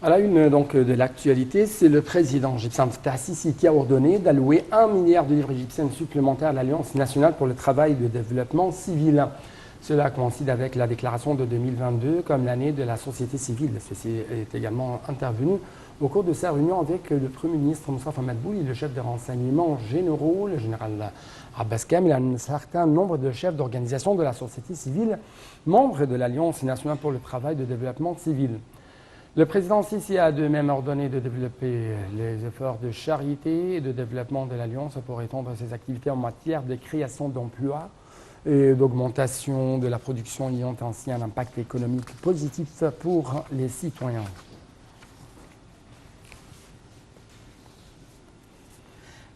À la une donc, de l'actualité, c'est le président égyptien Fattah Sisi qui a ordonné d'allouer 1 milliard de livres égyptiennes supplémentaires à l'Alliance nationale pour le travail de développement civil. Cela coïncide avec la déclaration de 2022 comme l'année de la société civile. Ceci est également intervenu au cours de sa réunion avec le Premier ministre Moustapha Madbouli, le chef des renseignements généraux, le général Abbas Kamel, et un certain nombre de chefs d'organisation de la société civile, membres de l'Alliance nationale pour le travail de développement civil. Le président Sisi a de même ordonné de développer les efforts de charité et de développement de l'Alliance pour étendre ses activités en matière de création d'emplois et d'augmentation de la production ayant ainsi un impact économique positif pour les citoyens.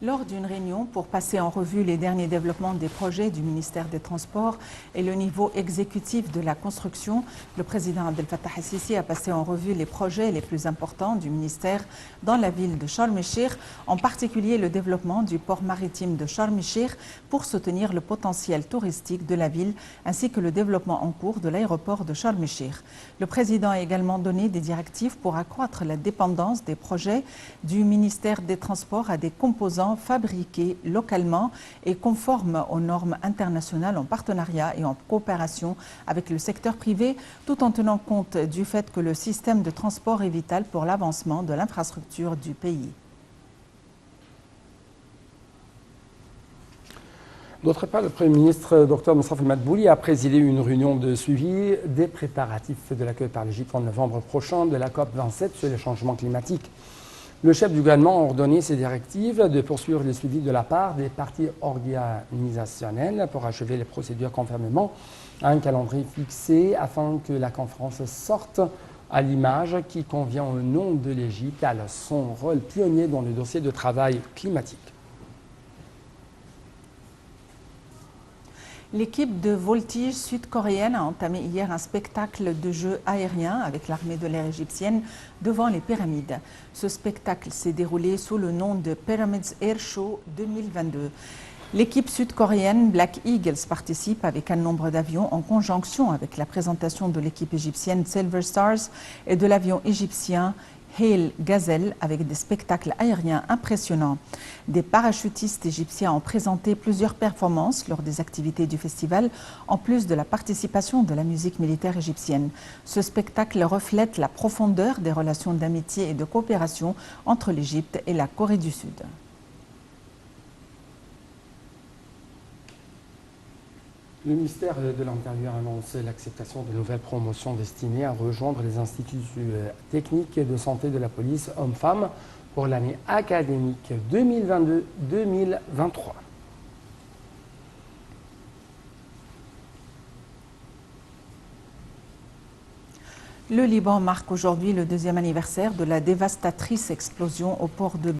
Lors d'une réunion pour passer en revue les derniers développements des projets du ministère des Transports et le niveau exécutif de la construction, le président Abdel Fattah Sisi a passé en revue les projets les plus importants du ministère dans la ville de Sharm el-Cheikh, en particulier le développement du port maritime de Sharm el-Cheikh pour soutenir le potentiel touristique de la ville ainsi que le développement en cours de l'aéroport de Sharm el-Cheikh. Le président a également donné des directives pour accroître la dépendance des projets du ministère des Transports à des composants fabriqués localement et conformes aux normes internationales en partenariat et en coopération avec le secteur privé, tout en tenant compte du fait que le système de transport est vital pour l'avancement de l'infrastructure du pays. D'autre part, le Premier ministre Dr Moustapha Madbouli a présidé une réunion de suivi des préparatifs de l'accueil par l'Égypte en novembre prochain de la COP27 sur le changement climatique. Le chef du gouvernement a ordonné ses directives de poursuivre le suivi de la part des parties organisationnelles pour achever les procédures conformément à un calendrier fixé afin que la conférence sorte à l'image qui convient au nom de l'Égypte à son rôle pionnier dans le dossier de travail climatique. L'équipe de voltige sud-coréenne a entamé hier un spectacle de jeux aériens avec l'armée de l'air égyptienne devant les pyramides. Ce spectacle s'est déroulé sous le nom de Pyramids Air Show 2022. L'équipe sud-coréenne Black Eagles participe avec un nombre d'avions en conjonction avec la présentation de l'équipe égyptienne Silver Stars et de l'avion égyptien Hail Gazelle avec des spectacles aériens impressionnants. Des parachutistes égyptiens ont présenté plusieurs performances lors des activités du festival, en plus de la participation de la musique militaire égyptienne. Ce spectacle reflète la profondeur des relations d'amitié et de coopération entre l'Égypte et la Corée du Sud. Le ministère de l'Intérieur a annoncé l'acceptation de nouvelles promotions destinées à rejoindre les instituts techniques et de santé de la police hommes-femmes pour l'année académique 2022-2023. Le Liban marque aujourd'hui le 2e anniversaire de la dévastatrice explosion au port de